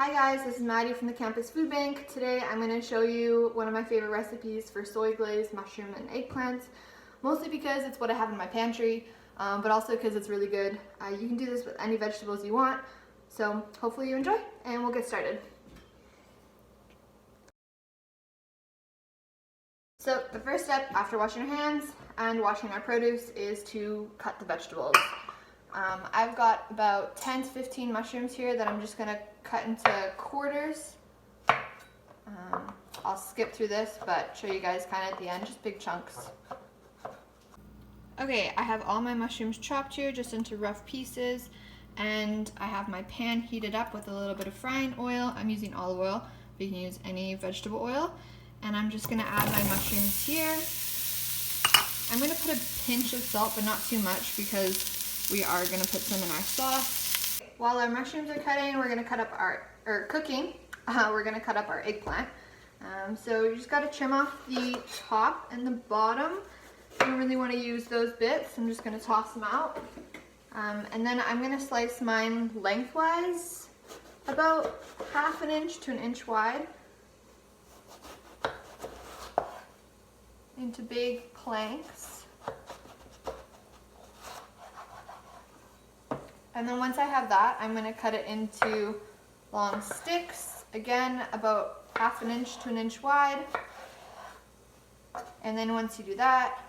Hi guys, this is Maddie from the Campus Food Bank. Today I'm going to show you one of my favorite recipes for soy glazed mushroom and eggplants, mostly because it's what I have in my pantry, but also because it's really good. You can do this with any vegetables you want, so hopefully you enjoy, and we'll get started. So the first step after washing your hands and washing our produce is to cut the vegetables. I've got about 10 to 15 mushrooms here that I'm just going to cut into quarters. I'll skip through this but show you guys kind of at the end, just big chunks. Okay, I have all my mushrooms chopped here just into rough pieces, and I have my pan heated up with a little bit of frying oil. I'm using olive oil, but you can use any vegetable oil. And I'm just going to add my mushrooms here. I'm going to put a pinch of salt, but not too much because we are going to put some in our sauce. While our mushrooms are cutting, we're going to cut up we're going to cut up our eggplant. So you just got to trim off the top and the bottom. You don't really want to use those bits. I'm just going to toss them out. And then I'm going to slice mine lengthwise, about 1/2 inch to 1 inch wide, into big planks. And then once I have that, I'm going to cut it into long sticks, again about 1/2 inch to 1 inch wide. And then once you do that,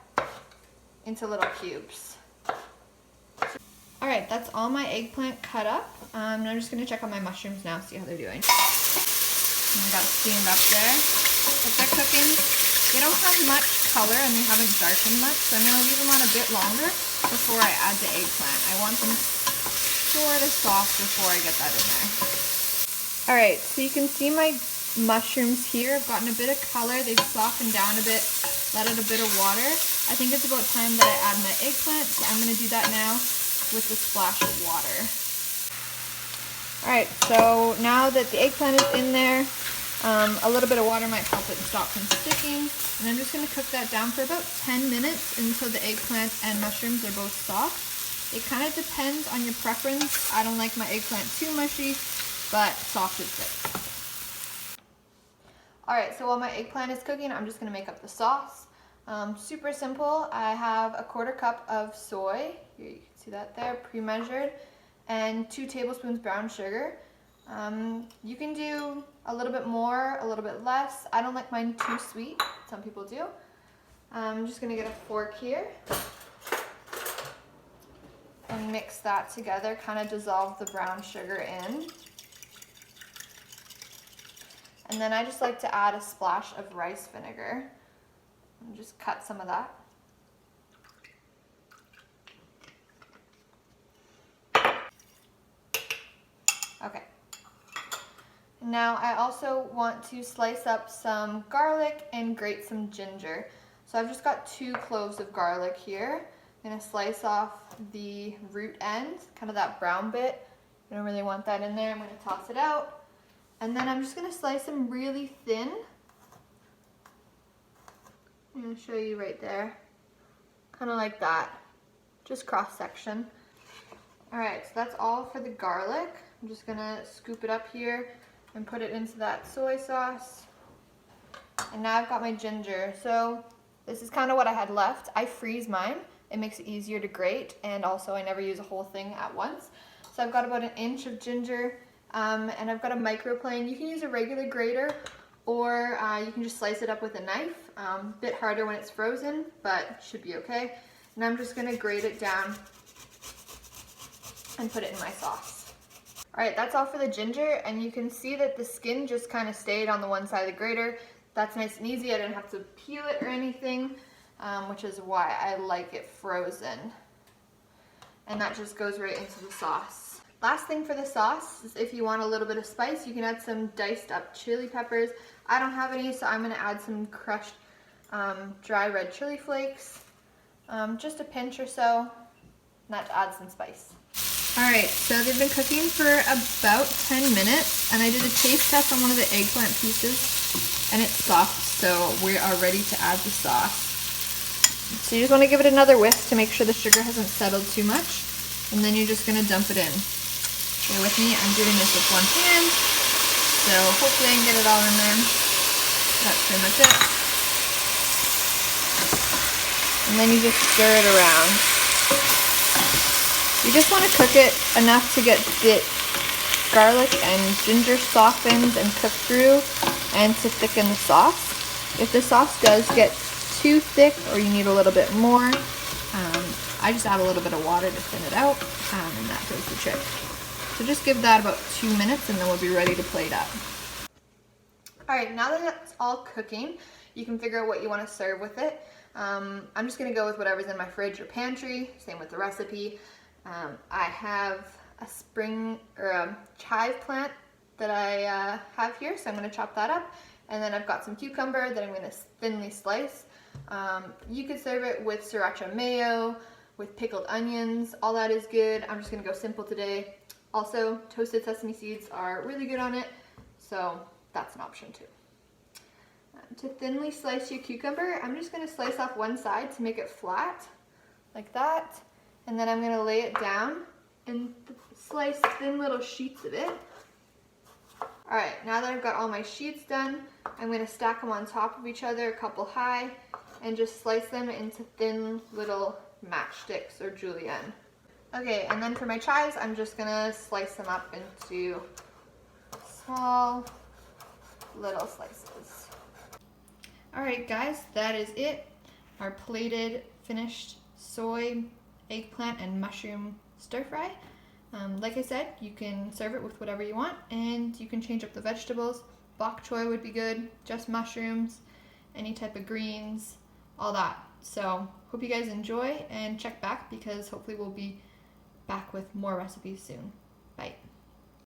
into little cubes. Alright, that's all my eggplant cut up. And I'm just going to check on my mushrooms now, see how they're doing. And I got it steamed up there. As they're cooking, they don't have much color and they haven't darkened much, so I'm going to leave them on a bit longer before I add the eggplant. I want them sort of soft before I get that in there. Alright, so you can see my mushrooms here have gotten a bit of color. They've softened down a bit, let out a bit of water. I think it's about time that I add my eggplant, so I'm going to do that now with a splash of water. Alright, so now that the eggplant is in there, a little bit of water might help it stop from sticking. And I'm just going to cook that down for about 10 minutes until the eggplant and mushrooms are both soft. It kind of depends on your preference. I don't like my eggplant too mushy, but soft is good. Alright, so while my eggplant is cooking, I'm just going to make up the sauce. Super simple. I have a 1/4 cup of soy. Here you can see that there, pre-measured, and 2 tablespoons brown sugar. You can do a little bit more, a little bit less. I don't like mine too sweet. Some people do. I'm just going to get a fork here and mix that together, kind of dissolve the brown sugar in. And then I just like to add a splash of rice vinegar and just cut some of that. Okay. Now I also want to slice up some garlic and grate some ginger. So I've just got 2 cloves of garlic here. I'm going to slice off the root end, kind of that brown bit. I don't really want that in there. I'm going to toss it out. And then I'm just going to slice them really thin. I'm going to show you right there. Kind of like that. Just cross section. Alright, so that's all for the garlic. I'm just going to scoop it up here and put it into that soy sauce. And now I've got my ginger. So this is kind of what I had left. I freeze mine. It makes it easier to grate, and also I never use a whole thing at once. So I've got about 1 inch of ginger, and I've got a microplane. You can use a regular grater, or you can just slice it up with a knife. Bit harder when it's frozen, but should be okay. And I'm just gonna grate it down and put it in my sauce. Alright, that's all for the ginger, and you can see that the skin just kind of stayed on the one side of the grater. That's nice and easy. I didn't have to peel it or anything. Which is why I like it frozen. And that just goes right into the sauce. Last thing for the sauce is if you want a little bit of spice, you can add some diced up chili peppers. I don't have any, so I'm going to add some crushed dry red chili flakes. Just a pinch or so, and that adds some spice. Alright, so they've been cooking for about 10 minutes, and I did a taste test on one of the eggplant pieces, and it's soft, so we are ready to add the sauce. So you just want to give it another whisk to make sure the sugar hasn't settled too much, and then you're just going to dump it in. Bear with me, I'm doing this with one hand. So hopefully I can get it all in there. That's pretty much it. And then you just stir it around. You just want to cook it enough to get the garlic and ginger softened and cooked through and to thicken the sauce. If the sauce does get too thick or you need a little bit more, I just add a little bit of water to thin it out, and that does the trick. So just give that about 2 minutes and then we'll be ready to plate up. Alright, now that that's all cooking, you can figure out what you want to serve with it. I'm just going to go with whatever's in my fridge or pantry, same with the recipe. I have a spring or a chive plant that I have here, so I'm going to chop that up. And then I've got some cucumber that I'm going to thinly slice. You could serve it with sriracha mayo, with pickled onions, all that is good. I'm just going to go simple today. Also, toasted sesame seeds are really good on it, so that's an option too. To thinly slice your cucumber, I'm just going to slice off one side to make it flat, like that. And then I'm going to lay it down and slice thin little sheets of it. Alright, now that I've got all my sheets done, I'm going to stack them on top of each other, a couple high, and just slice them into thin little matchsticks or julienne. Okay, and then for my chives, I'm just going to slice them up into small little slices. Alright guys, that is it. Our plated, finished soy, eggplant, and mushroom stir fry. Like I said, you can serve it with whatever you want, and you can change up the vegetables. Bok choy would be good, just mushrooms, any type of greens, all that. So, hope you guys enjoy, and check back because hopefully we'll be back with more recipes soon. Bye.